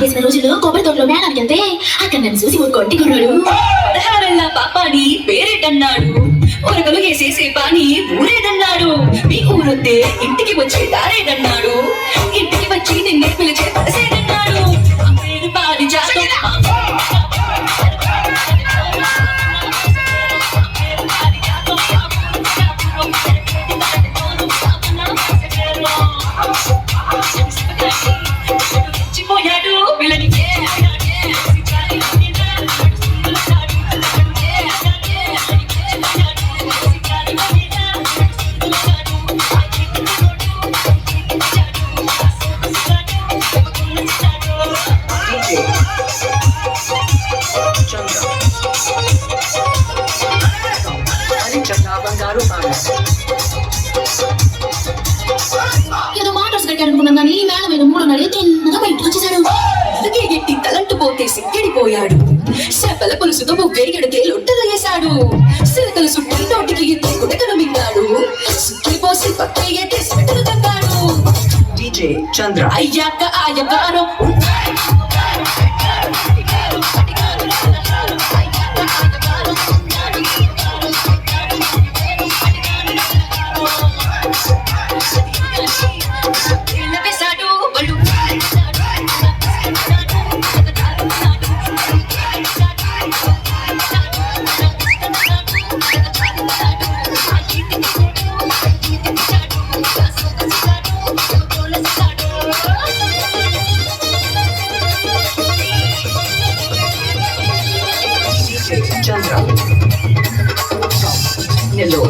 చేసిన రోజుల్లో కొబ్బరి తోటలో మేళానికి వెళ్తే అక్కడ నన్ను చూసి కొట్టి కొన్నాడు. 16 ఏళ్ల పాపాని పేరేటన్నాడు, ఒరగలు వేసేసే పాని ఊరేదన్నాడు, మీ ఊరొద్దే ఇంటికి వచ్చే దారేదన్నాడు, ఇంటికి వచ్చి నిన్నే పిలిచే పడసేదన్నాడు. పేరు పారిజాతం పోయాడు వీళ్ళని ఏదో మాటలు కట్టాడు అనుకున్నాం కానీ మేళ మీద 3 నెలలు తిన్నగా బయటకు వచ్చేసాడు. అందుకే ఎట్టి తలంటు పోతే సిక్కడిపోయాడు, చేపల పులుసుతో వేగడికే లొట్టలు వేశాడు, సిరకలు సుట్టి నోటికి ఎత్తి గుడకలు మింగాడు, సుక్కి పోసి పక్కయ్యే తెసిపెట్టలు తగ్గాడు. DJ Chandra. అయ్యాక ఆయగారం వేశాడు వాళ్ళు DJ Chandra. Hello.